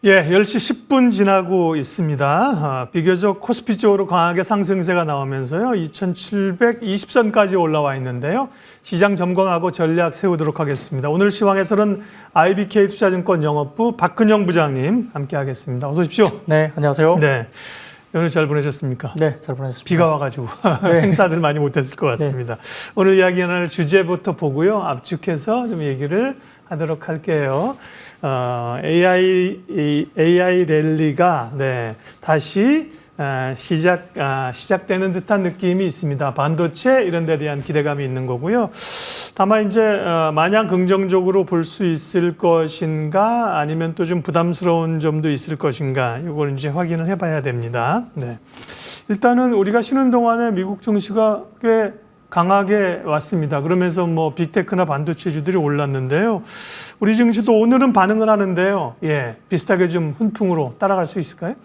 예, 10시 10분 지나고 있습니다. 비교적 코스피 쪽으로 강하게 상승세가 나오면서요. 2720선까지 올라와 있는데요. 시장 점검하고 전략 세우도록 하겠습니다. 오늘 시황에서는 IBK 투자증권 영업부 박근영 부장님 함께 하겠습니다. 어서 오십시오. 네, 안녕하세요. 네. 오늘 잘 보내셨습니까? 네, 잘 보냈습니다. 비가 와가지고 네. 행사들 많이 못했을 것 같습니다. 네. 오늘 이야기 나눌 주제부터 보고요. 압축해서 좀 얘기를 하도록 할게요. AI 랠리가 다시 시작되는 듯한 느낌이 있습니다. 반도체 이런 데 대한 기대감이 있는 거고요. 다만 이제 마냥 긍정적으로 볼 수 있을 것인가 아니면 또 좀 부담스러운 점도 있을 것인가 이걸 이제 확인을 해봐야 됩니다. 네. 일단은 우리가 쉬는 동안에 미국 증시가 꽤 강하게 왔습니다. 그러면서 뭐 빅테크나 반도체주들이 올랐는데요. 우리 증시도 오늘은 반응을 하는데요. 예, 비슷하게 좀 훈풍으로 따라갈 수 있을까요?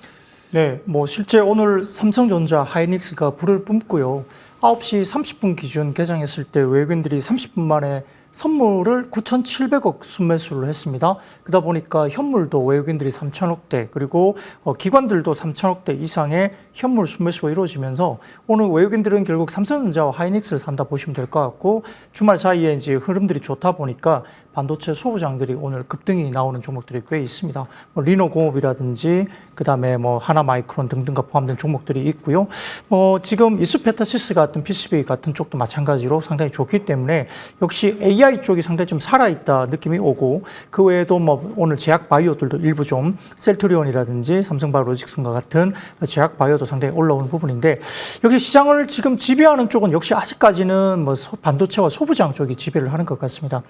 네, 뭐 실제 오늘 삼성전자, 하이닉스가 불을 뿜고요. 9시 30분 기준 개장했을 때 외국인들이 30분 만에 선물을 9,700억 순매수를 했습니다. 그러다 보니까 현물도 외국인들이 3천억대 그리고 기관들도 3천억대 이상의 현물 순매수가 이루어지면서 오늘 외국인들은 결국 삼성전자와 하이닉스를 산다 보시면 될 것 같고 주말 사이에 이제 흐름들이 좋다 보니까 반도체 소부장들이 오늘 급등이 나오는 종목들이 꽤 있습니다. 뭐 리노공업이라든지 그다음에 뭐 하나마이크론 등등과 포함된 종목들이 있고요. 지금 이수페타시스 같은 PCB 같은 쪽도 마찬가지로 상당히 좋기 때문에 역시 AI 쪽이 상당히 좀 살아있다 느낌이 오고 그 외에도 뭐 오늘 제약 바이오들도 일부 좀 셀트리온이라든지 삼성바이오로직스과 같은 제약 바이오도 상당히 올라오는 부분인데 여기 시장을 지금 지배하는 쪽은 역시 아직까지는 뭐 반도체와 소부장 쪽이 지배를 하는 것 같습니다.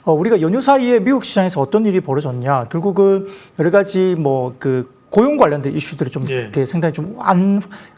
우리가 연휴 사이에 미국 시장에서 어떤 일이 벌어졌냐 결국은 여러 가지 고용 관련된 이슈들이 좀 이렇게 상당히 좀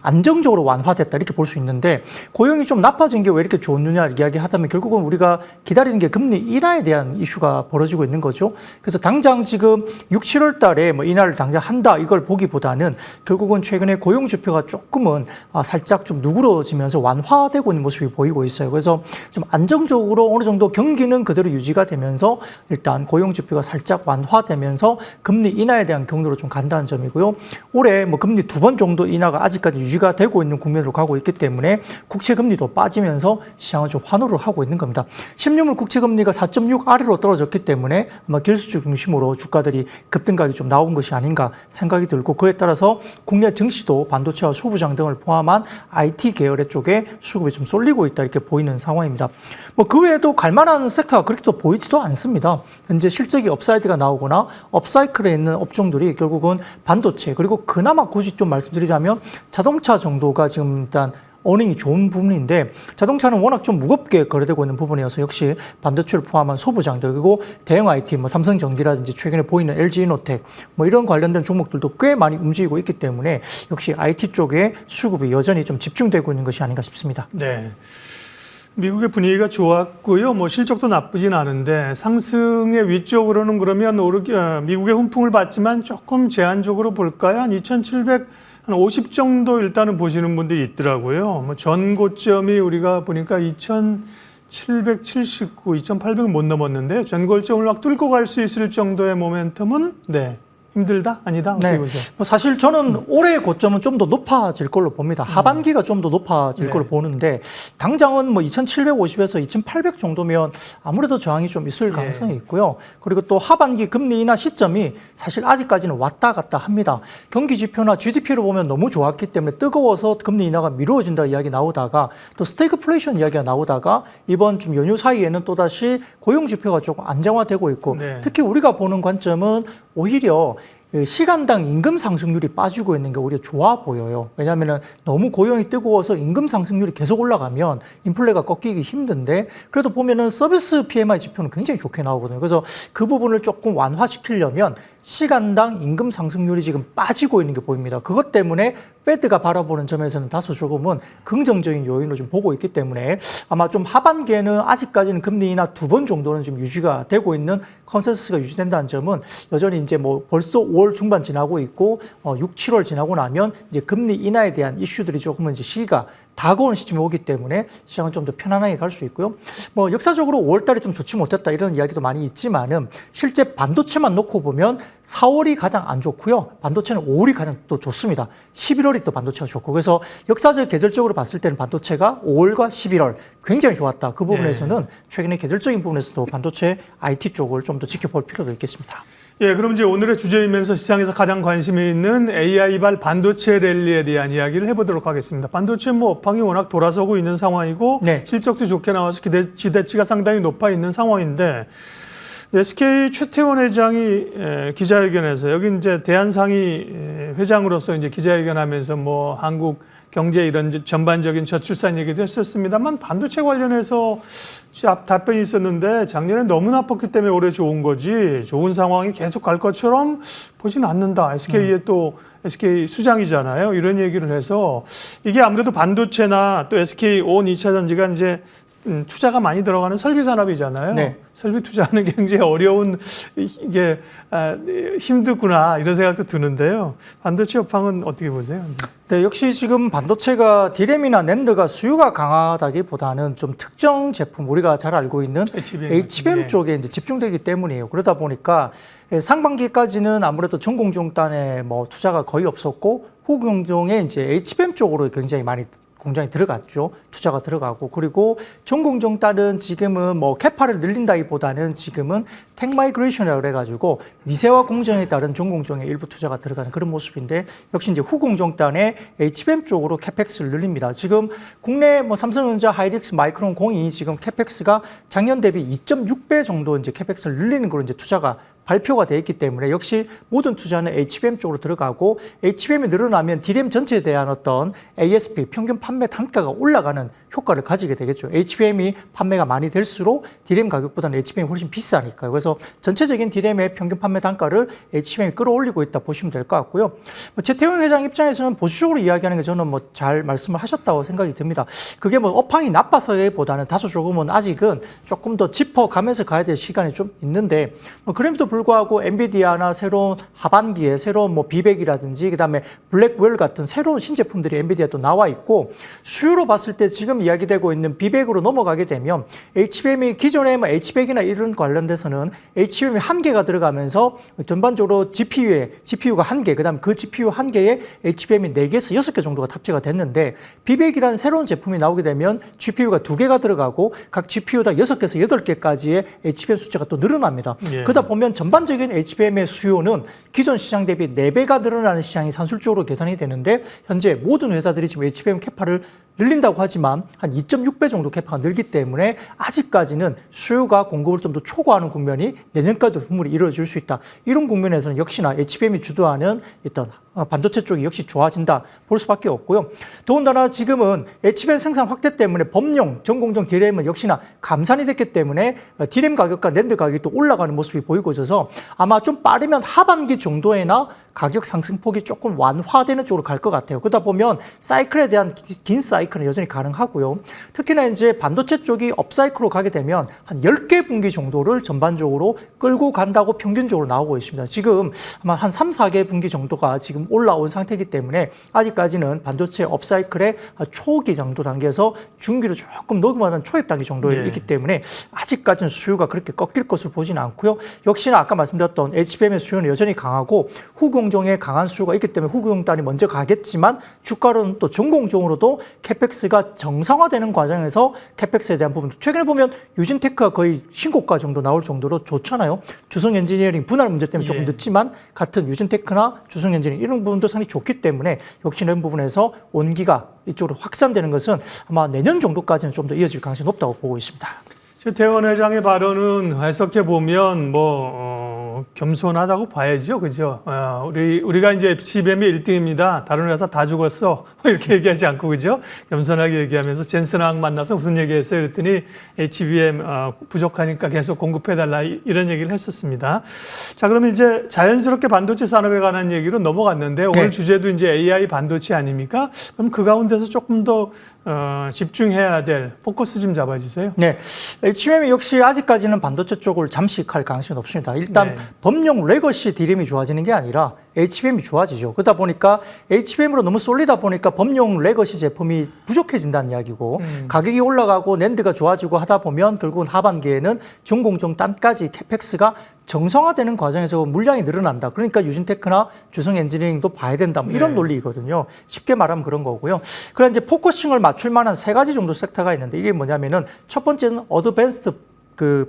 안정적으로 완화됐다 이렇게 볼 수 있는데 고용이 좀 나빠진 게 왜 이렇게 좋느냐 이야기하다면 결국은 우리가 기다리는 게 금리 인하에 대한 이슈가 벌어지고 있는 거죠. 그래서 당장 지금 6, 7월 달에 뭐 인하를 당장 한다 이걸 보기보다는 결국은 최근에 고용 지표가 조금은 살짝 좀 누그러지면서 완화되고 있는 모습이 보이고 있어요. 그래서 좀 안정적으로 어느 정도 경기는 그대로 유지가 되면서 일단 고용 지표가 살짝 완화되면서 금리 인하에 대한 경로로 좀 간다는 점. 이고요. 올해 뭐 금리 2번 정도 인하가 아직까지 유지가 되고 있는 국면으로 가고 있기 때문에 국채 금리도 빠지면서 시장은 좀 환호를 하고 있는 겁니다. 10년물 국채 금리가 4.6 아래로 떨어졌기 때문에 아마 길수주 중심으로 주가들이 급등각이 좀 나온 것이 아닌가 생각이 들고 그에 따라서 국내 증시도 반도체와 소부장 등을 포함한 IT 계열의 쪽에 수급이 좀 쏠리고 있다 이렇게 보이는 상황입니다. 뭐 그 외에도 갈만한 섹터가 그렇게 또 보이지도 않습니다. 현재 실적이 업사이드가 나오거나 업사이클에 있는 업종들이 결국은 반도체 그리고 그나마 굳이 좀 말씀드리자면 자동차 정도가 지금 일단 어닝이 좋은 부분인데 자동차는 워낙 좀 무겁게 거래되고 있는 부분이어서 역시 반도체를 포함한 소부장들 그리고 대형 IT 뭐 삼성전기라든지 최근에 보이는 LG이노텍 뭐 이런 관련된 종목들도 꽤 많이 움직이고 있기 때문에 역시 IT 쪽에 수급이 여전히 좀 집중되고 있는 것이 아닌가 싶습니다. 네. 미국의 분위기가 좋았고요. 뭐 실적도 나쁘진 않은데 상승의 위쪽으로는 그러면 미국의 훈풍을 받지만 조금 제한적으로 볼까요? 한 2,750 정도 일단은 보시는 분들이 있더라고요. 뭐 전 고점이 우리가 보니까 2,779, 2,800은 못 넘었는데요. 전 고점을 막 뚫고 갈 수 있을 정도의 모멘텀은 힘들다? 아니다? 어떻게 보세요? 뭐 사실 저는 올해 고점은 좀 더 높아질 걸로 봅니다. 하반기가 좀 더 높아질 걸로 보는데 당장은 뭐 2,750에서 2,800 정도면 아무래도 저항이 좀 있을 가능성이 있고요. 그리고 또 하반기 금리 인하 시점이 사실 아직까지는 왔다 갔다 합니다. 경기 지표나 GDP로 보면 너무 좋았기 때문에 뜨거워서 금리 인하가 미뤄진다 이야기 나오다가 또 스태그플레이션 이야기가 나오다가 이번 좀 연휴 사이에는 또다시 고용 지표가 조금 안정화되고 있고 특히 우리가 보는 관점은 오히려 시간당 임금 상승률이 빠지고 있는 게 오히려 좋아 보여요. 왜냐하면 너무 고용이 뜨거워서 임금 상승률이 계속 올라가면 인플레가 꺾이기 힘든데 그래도 보면은 서비스 PMI 지표는 굉장히 좋게 나오거든요. 그래서 그 부분을 조금 완화시키려면 시간당 임금 상승률이 지금 빠지고 있는 게 보입니다. 그것 때문에 페드가 바라보는 점에서는 다소 조금은 긍정적인 요인으로 좀 보고 있기 때문에 아마 좀 하반기에는 아직까지는 금리 인하 2번 정도는 좀 유지가 되고 있는 컨센서스가 유지된다는 점은 여전히 이제 뭐 벌써 5월 중반 지나고 있고 6, 7월 지나고 나면 이제 금리 인하에 대한 이슈들이 조금은 이제 시기가 다가오는 시점에 오기 때문에 시장은 좀 더 편안하게 갈 수 있고요. 뭐 역사적으로 5월 달에 좀 좋지 못했다 이런 이야기도 많이 있지만은 실제 반도체만 놓고 보면 4월이 가장 안 좋고요. 반도체는 5월이 가장 또 좋습니다. 11월이 또 반도체가 좋고 그래서 역사적 계절적으로 봤을 때는 반도체가 5월과 11월 굉장히 좋았다. 그 부분에서는 최근에 계절적인 부분에서도 반도체 IT 쪽을 좀 더 지켜볼 필요도 있겠습니다. 예, 그럼 이제 오늘의 주제이면서 시장에서 가장 관심이 있는 AI발 반도체 랠리에 대한 이야기를 해보도록 하겠습니다. 반도체 뭐 업황이 워낙 돌아서고 있는 상황이고 네. 실적도 좋게 나와서 기대치가 상당히 높아 있는 상황인데 SK 최태원 회장이 기자회견에서 여기 이제 대한상의 회장으로서 이제 기자회견하면서 뭐 한국 경제 이런 전반적인 저출산 얘기도 했었습니다만 반도체 관련해서 답변이 있었는데 작년에 너무 나빴기 때문에 올해 좋은 거지 좋은 상황이 계속 갈 것처럼 보지는 않는다. SK의 또 SK 수장이잖아요. 이런 얘기를 해서 이게 아무래도 반도체나 또 SK 온 2차 전지가 이제 투자가 많이 들어가는 설비 산업이잖아요. 네. 설비 투자하는 게 굉장히 어려운 이게 힘들구나 이런 생각도 드는데요. 반도체 업황은 어떻게 보세요? 네, 역시 지금 반도체가 디램이나 낸드가 수요가 강하다기보다는 좀 특정 제품 우리가 잘 알고 있는 HBM 쪽에 이제 집중되기 때문이에요. 그러다 보니까 상반기까지는 아무래도 전공정단에 뭐 투자가 거의 없었고 후공정에 이제 HBM 쪽으로 굉장히 많이 공장이 들어갔죠. 투자가 들어가고 그리고 전공정단은 지금은 뭐 캐파를 늘린다기보다는 지금은 텍 마이그레이션이라고 그래가지고 미세화 공정에 따른 전공정에 일부 투자가 들어가는 그런 모습인데 역시 이제 후공정단의 HBM 쪽으로 캐펙스를 늘립니다. 지금 국내 뭐 삼성전자, 하이닉스, 마이크론 공이 지금 캐펙스가 작년 대비 2.6배 정도 이제 캐펙스를 늘리는 걸로 이제 투자가 발표가 돼 있기 때문에 역시 모든 투자는 HBM 쪽으로 들어가고 HBM이 늘어나면 DRAM 전체에 대한 어떤 ASP 평균 판매 단가가 올라가는 효과를 가지게 되겠죠. HBM이 판매가 많이 될수록 DRAM 가격보다는 HBM이 훨씬 비싸니까요. 그래서 전체적인 DRAM의 평균 판매 단가를 HBM이 끌어올리고 있다 보시면 될 것 같고요. 최태원 회장 입장에서는 보수적으로 이야기하는 게 저는 뭐 잘 말씀을 하셨다고 생각이 듭니다. 그게 뭐 업황이 나빠서보다는 다소 조금은 아직은 조금 더 짚어가면서 가야 될 시간이 좀 있는데 뭐 그럼에도 불구하고 엔비디아나 새로운 하반기에 새로운 뭐 비백이라든지 그다음에 블랙웰 같은 새로운 신제품들이 엔비디아 또 나와 있고 수요로 봤을 때 지금 이야기되고 있는 비백으로 넘어가게 되면 HBM이 기존에 뭐 H백이나 이런 관련돼서는 HBM이 한 개가 들어가면서 전반적으로 GPU가 한 개, 그다음 그 GPU 한 개에 HBM이 4개에서 6개 정도가 탑재가 됐는데 비백이라는 새로운 제품이 나오게 되면 GPU가 2개가 들어가고 각 GPU당 6개에서 8개까지의 HBM 숫자가 또 늘어납니다. 예. 그러다 보면 전반적인 HBM의 수요는 기존 시장 대비 4배가 늘어나는 시장이 산술적으로 계산이 되는데 현재 모든 회사들이 지금 HBM 캐파를 늘린다고 하지만 한 2.6배 정도 캐파가 늘기 때문에 아직까지는 수요가 공급을 좀 더 초과하는 국면이 내년까지도 분명히 이루어질 수 있다. 이런 국면에서는 역시나 HBM이 주도하는 일단 반도체 쪽이 역시 좋아진다 볼 수밖에 없고요. 더군다나 지금은 HBM 생산 확대 때문에 범용 전공정 DRAM은 역시나 감산이 됐기 때문에 DRAM 가격과 낸드 가격이 또 올라가는 모습이 보이고 있어서 아마 좀 빠르면 하반기 정도에나 가격 상승폭이 조금 완화되는 쪽으로 갈 것 같아요. 그러다 보면 사이클에 대한 긴 사이클은 여전히 가능하고요. 특히나 이제 반도체 쪽이 업사이클로 가게 되면 한 10개 분기 정도를 전반적으로 끌고 간다고 평균적으로 나오고 있습니다. 지금 아마 한 3, 4개 분기 정도가 지금 올라온 상태이기 때문에 아직까지는 반도체 업사이클의 초기 정도 단계에서 중기로 조금 녹음하는 초입 단계 정도에 있기 때문에 아직까지는 수요가 그렇게 꺾일 것으로 보지는 않고요. 역시나 아까 말씀드렸던 HBM의 수요는 여전히 강하고 후공정에 강한 수요가 있기 때문에 후공단이 먼저 가겠지만 주가로는 또 전공정으로도 캐펙스가 정상화되는 과정에서 캐펙스에 대한 부분 최근에 보면 유진테크가 거의 신고가 정도 나올 정도로 좋잖아요. 주성엔지니어링 분할 문제 때문에 조금 늦지만 같은 유진테크나 주성엔지니어링 이런 부분도 상당히 좋기 때문에 역시 이런 부분에서 온기가 이쪽으로 확산되는 것은 아마 내년 정도까지는 좀 더 이어질 가능성이 높다고 보고 있습니다. 최태원 회장의 발언은 해석해 보면 겸손하다고 봐야죠, 그죠? 우리가 이제 HBM이 1등입니다. 다른 회사 다 죽었어. 이렇게 얘기하지 않고, 그죠? 겸손하게 얘기하면서 젠슨하고 만나서 무슨 얘기했어요? 그랬더니 HBM 부족하니까 계속 공급해달라 이런 얘기를 했었습니다. 자, 그러면 이제 자연스럽게 반도체 산업에 관한 얘기로 넘어갔는데 오늘 주제도 이제 AI 반도체 아닙니까? 그럼 그 가운데서 조금 더 집중해야 될 포커스 좀 잡아주세요. 네, HBM이 역시 아직까지는 반도체 쪽을 잠식할 가능성이 높습니다. 일단 범용 레거시 D램이 좋아지는 게 아니라 HBM이 좋아지죠. 그러다 보니까 HBM으로 너무 쏠리다 보니까 범용 레거시 제품이 부족해진다는 이야기고 가격이 올라가고 낸드가 좋아지고 하다 보면 결국은 하반기에는 전공정 단까지 캐펙스가 정상화되는 과정에서 물량이 늘어난다. 그러니까 유진테크나 주성 엔지니어링도 봐야 된다. 뭐 이런 논리거든요. 쉽게 말하면 그런 거고요. 그래 이제 포커싱을 맞출 만한 세 가지 정도 섹터가 있는데 이게 뭐냐면은 첫 번째는 어드밴스드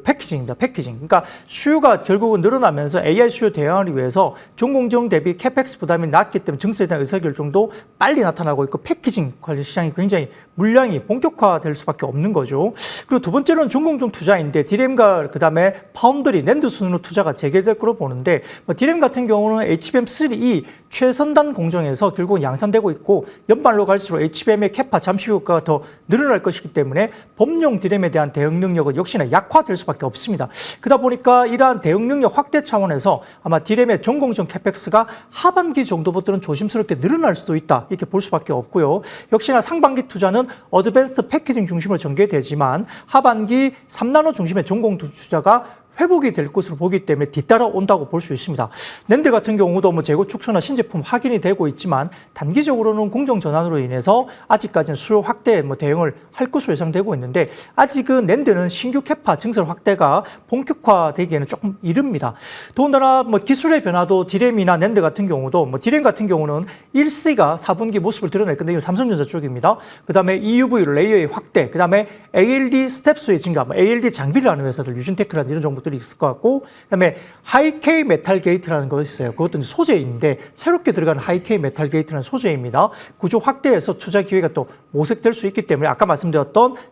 패키징입니다. 패키징. 그러니까 수요가 결국은 늘어나면서 AI 수요 대응하기 위해서 전공정 대비 캐펙스 부담이 낮기 때문에 증설에 대한 의사결정도 빨리 나타나고 있고 패키징 관련 시장이 굉장히 물량이 본격화될 수밖에 없는 거죠. 그리고 두 번째로는 전공정 투자인데 디램과 그다음에 파운드리, 낸드 순으로 투자가 재개될 거로 보는데 디램 같은 경우는 HBM3E 최선단 공정에서 결국은 양산되고 있고 연말로 갈수록 HBM의 캐파 잠시 효과가 더 늘어날 것이기 때문에 범용 디램에 대한 대응 능력은 역시나 약화될 수밖에 없습니다. 그러다 보니까 이러한 대응 능력 확대 차원에서 아마 디램의 전공정 캐펙스가 하반기 정도부터는 조심스럽게 늘어날 수도 있다. 이렇게 볼 수밖에 없고요. 역시나 상반기 투자는 어드밴스드 패키징 중심으로 전개되지만 하반기 3나노 중심의 전공 투자가 회복이 될 것으로 보기 때문에 뒤따라 온다고 볼 수 있습니다. 낸드 같은 경우도 뭐 재고 축소나 신제품 확인이 되고 있지만 단기적으로는 공정 전환으로 인해서 아직까지는 수요 확대에 대응을 할 것으로 예상되고 있는데 아직은 낸드는 신규 캐파 증설 확대가 본격화되기에는 조금 이릅니다. 더군다나 기술의 변화도 디램이나 낸드 같은 경우도 디램 같은 경우는 1C가 4분기 모습을 드러낼 건데 이건 삼성전자 쪽입니다. 그다음에 EUV 레이어의 확대, 그다음에 ALD 스텝수의 증가, ALD 장비를 하는 회사들 유진테크라는 이런 정보들이 있을 것 같고, 그다음에 하이K 메탈 게이트라는 것이 있어요. 그것도 소재인데 새롭게 들어가는 하이K 메탈 게이트라는 소재입니다. 구조 확대해서 투자 기회가 또 모색될 수 있기 때문에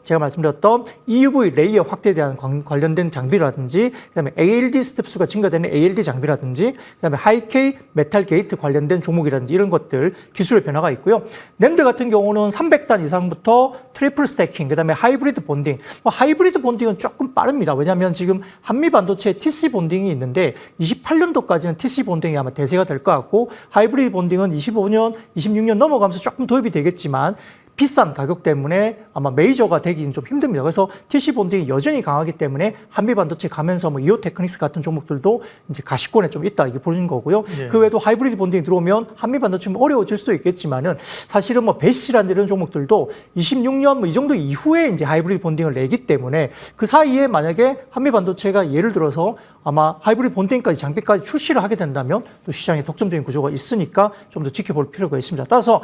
제가 말씀드렸던 EUV 레이어 확대에 대한 관련된 장비라든지, 그다음에 ALD 스텝수가 증가되는 ALD 장비라든지, 그다음에 하이K 메탈 게이트 관련된 종목이라든지 이런 것들 기술의 변화가 있고요. 낸드 같은 경우는 300단 이상부터 트리플 스태킹, 그다음에 하이브리드 본딩. 하이브리드 본딩은 조금 빠릅니다. 왜냐하면 지금 한미 반도체에 TC 본딩이 있는데 28년도까지는 TC 본딩이 아마 대세가 될 것 같고 하이브리드 본딩은 25년, 26년 넘어가면서 조금 도입이 되겠지만 비싼 가격 때문에 아마 메이저가 되기는 좀 힘듭니다. 그래서 TC 본딩이 여전히 강하기 때문에 한미 반도체 가면서 이오 테크닉스 같은 종목들도 이제 가시권에 좀 있다 이게 보는 거고요. 그 외에도 하이브리드 본딩이 들어오면 한미 반도체는 어려워질 수도 있겠지만은 사실은 배시라는 이런 종목들도 26년 이 정도 이후에 이제 하이브리드 본딩을 내기 때문에 그 사이에 만약에 한미 반도체가 예를 들어서 아마 하이브리드 본딩까지 장비까지 출시를 하게 된다면 또 시장에 독점적인 구조가 있으니까 좀 더 지켜볼 필요가 있습니다. 따라서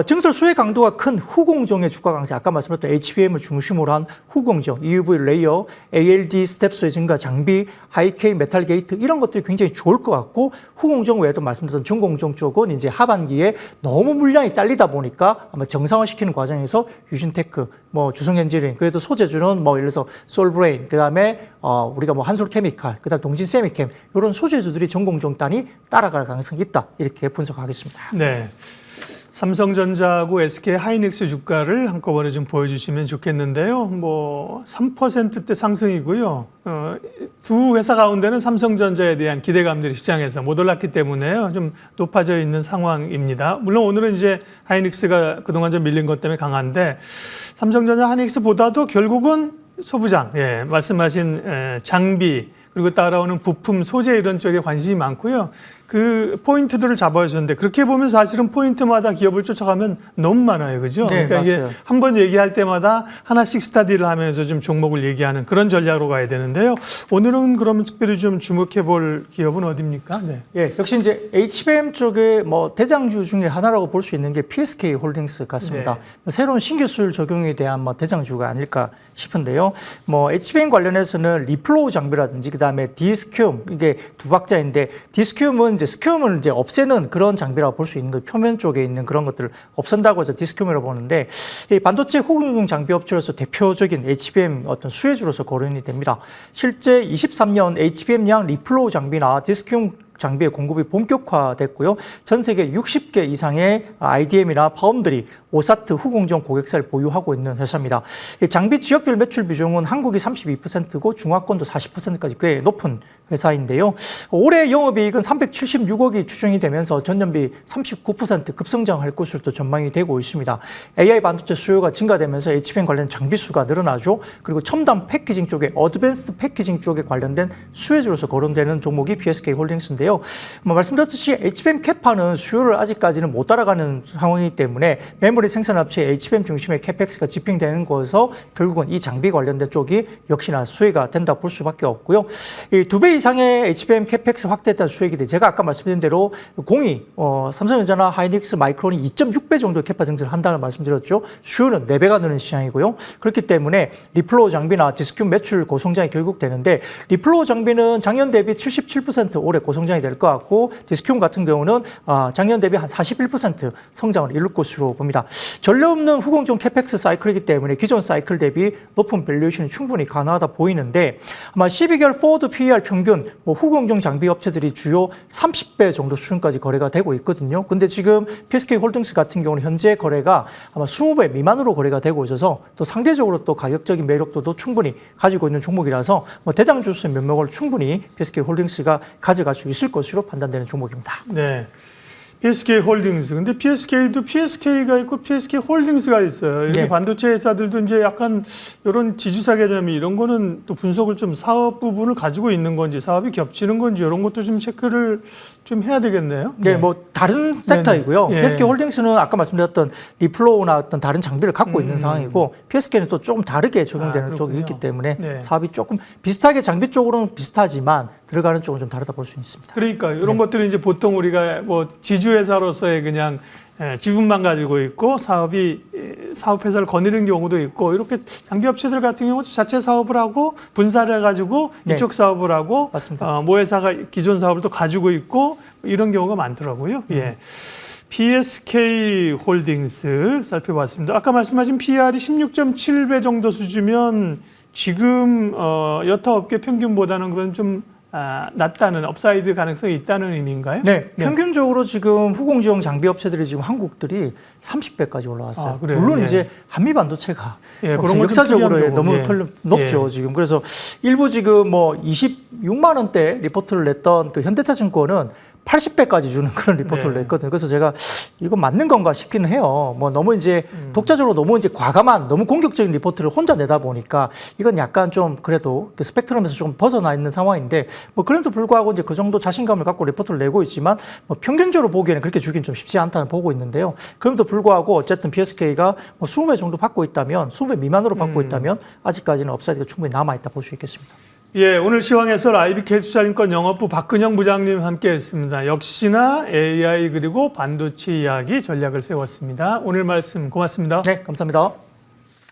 증설 수혜 강도가 큰 후공정의 주가 강세, 아까 말씀드렸던 HBM을 중심으로 한 후공정, EUV 레이어, ALD 스텝수의 증가, 장비, 하이K 메탈 게이트 이런 것들이 굉장히 좋을 것 같고 후공정 외에도 말씀드렸던 전공정 쪽은 이제 하반기에 너무 물량이 딸리다 보니까 아마 정상화시키는 과정에서 유진테크, 주성 엔지니어링, 그래도 소재주는 예를 들어서 솔브레인, 그다음에 우리가 한솔케미칼, 그다음 동진 세미캠 이런 소재주들이 전공정 단이 따라갈 가능성이 있다 이렇게 분석하겠습니다. 네. 삼성전자하고 SK 하이닉스 주가를 한꺼번에 좀 보여주시면 좋겠는데요. 3%대 상승이고요. 두 회사 가운데는 삼성전자에 대한 기대감들이 시장에서 못 올랐기 때문에요. 좀 높아져 있는 상황입니다. 물론 오늘은 이제 하이닉스가 그동안 좀 밀린 것 때문에 강한데 삼성전자 하이닉스보다도 결국은 소부장, 말씀하신 장비, 그리고 따라오는 부품, 소재 이런 쪽에 관심이 많고요. 그 포인트들을 잡아주는데 그렇게 보면 사실은 포인트마다 기업을 쫓아가면 너무 많아요. 그죠? 네, 그러니까 맞아요. 이게 한 번 얘기할 때마다 하나씩 스타디를 하면서 좀 종목을 얘기하는 그런 전략으로 가야 되는데요. 오늘은 그러면 특별히 좀 주목해 볼 기업은 어디입니까? 네. 역시 이제 HBM 쪽에 대장주 중에 하나라고 볼 수 있는 게 PSK 홀딩스 같습니다. 새로운 신기술 적용에 대한 대장주가 아닐까 싶은데요. HBM 관련해서는 리플로우 장비라든지 그다음에 디스큐움, 이게 두 박자인데 디스큐움은 이제 스큐움을 이제 없애는 그런 장비라고 볼 수 있는 거, 표면 쪽에 있는 그런 것들을 없앤다고 해서 디스큐움이라고 보는데 이 반도체 후공용 장비 업체로서 대표적인 HBM 어떤 수혜주로서 거론이 됩니다. 실제 23년 HBM량 리플로우 장비나 디스큐움 장비의 공급이 본격화됐고요. 전 세계 60개 이상의 IDM이나 파운드리, 오사트, 후공정 고객사를 보유하고 있는 회사입니다. 이 장비 지역별 매출 비중은 한국이 32%고 중화권도 40%까지 꽤 높은 회사인데요. 올해 영업이익은 376억이 추정이 되면서 전년비 39% 급성장할 것으로 또 전망이 되고 있습니다. AI 반도체 수요가 증가되면서 HBM 관련 장비 수가 늘어나죠. 그리고 첨단 패키징 쪽에 어드밴스드 패키징 쪽에 관련된 수혜주로서 거론되는 종목이 PSK홀딩스인데요. 말씀드렸듯이 HBM 캐파는 수요를 아직까지는 못 따라가는 상황이기 때문에 메모리 생산 업체의 HBM 중심의 캐펙스가 집행되는 거에서 결국은 이 장비 관련된 쪽이 역시나 수혜가 된다 볼 수밖에 없고요. 이 2배 이상의 HBM 캐펙스 확대에 따른 수혜이기 때문에 제가 아까 말씀드린 대로 공이 삼성전자나 하이닉스, 마이크론이 2.6배 정도의 캐파 증설을 한다는 말씀드렸죠. 수요는 4배가 느는 시장이고요. 그렇기 때문에 리플로우 장비나 디스큐 매출 고성장이 결국 되는데 리플로우 장비는 작년 대비 77% 올해 고성장이 될 것 같고 디스큐 같은 경우는 작년 대비 한 41% 성장을 이룰 것으로 봅니다. 전례 없는 후공정 캐펙스 사이클이기 때문에 기존 사이클 대비 높은 밸류에이션이 충분히 가능하다 보이는데 아마 12개월 포워드 PER 평균 후공정 장비 업체들이 주요 30배 정도 수준까지 거래가 되고 있거든요. 근데 지금 PSK홀딩스 같은 경우는 현재 거래가 아마 20배 미만으로 거래가 되고 있어서 또 상대적으로 또 가격적인 매력도도 충분히 가지고 있는 종목이라서 대장 주수의 면목을 충분히 PSK홀딩스가 가져갈 수 있을 것으로 판단되는 종목입니다. 네. PSK홀딩스. 근데 PSK도 PSK가 있고 PSK홀딩스가 있어요. 이렇게 네. 반도체 회사들도 이제 약간 이런 지주사 개념이 이런 거는 또 분석을 좀 사업 부분을 가지고 있는 건지 사업이 겹치는 건지 이런 것도 좀 체크를 좀 해야 되겠네요. 네, 다른 섹터이고요. 네. PSK홀딩스는 아까 말씀드렸던 리플로우나 어떤 다른 장비를 갖고 있는 상황이고 PSK는 또 조금 다르게 적용되는 쪽이 있기 때문에 네. 사업이 조금 비슷하게 장비 쪽으로는 비슷하지만 들어가는 쪽은 좀 다르다 볼 수 있습니다. 그러니까 이런 것들이 이제 보통 우리가 지주회사로서의 그냥 지분만 가지고 있고 사업회사를 거느리는 경우도 있고 이렇게 장비업체들 같은 경우도 자체 사업을 하고 분사를 해가지고 네. 이쪽 사업을 하고 맞습니다. 모회사가 기존 사업을 또 가지고 있고 이런 경우가 많더라고요. 예. PSK홀딩스 살펴봤습니다. 아까 말씀하신 PR이 16.7배 정도 수준이면 지금 여타 업계 평균보다는 그런 좀 낮다는 업사이드 가능성이 있다는 의미인가요? 네, 평균적으로 지금 후공지용 장비 업체들이 지금 한국들이 30배까지 올라왔어요. 그래요? 물론 예. 이제 한미 반도체가 예, 그런 역사적으로 너무 예. 높죠. 지금 그래서 일부 지금 26만 원대 리포트를 냈던 그 현대차증권은 80배까지 주는 그런 리포트를 네. 냈거든요. 그래서 제가 이거 맞는 건가 싶기는 해요. 너무 이제 독자적으로 너무 이제 과감한 너무 공격적인 리포트를 혼자 내다 보니까 이건 약간 좀 그래도 그 스펙트럼에서 좀 벗어나 있는 상황인데 그럼에도 불구하고 이제 그 정도 자신감을 갖고 리포트를 내고 있지만 평균적으로 보기에는 그렇게 주긴 좀 쉽지 않다는 보고 있는데요. 그럼에도 불구하고 어쨌든 PSK가 20배 정도 받고 있다면 20배 미만으로 받고 있다면 아직까지는 업사이드가 충분히 남아있다 볼 수 있겠습니다. 예, 오늘 시황해설 IBK투자증권 영업부 박근영 부장님 함께했습니다. 역시나 AI 그리고 반도체 이야기 전략을 세웠습니다. 오늘 말씀 고맙습니다. 네, 감사합니다.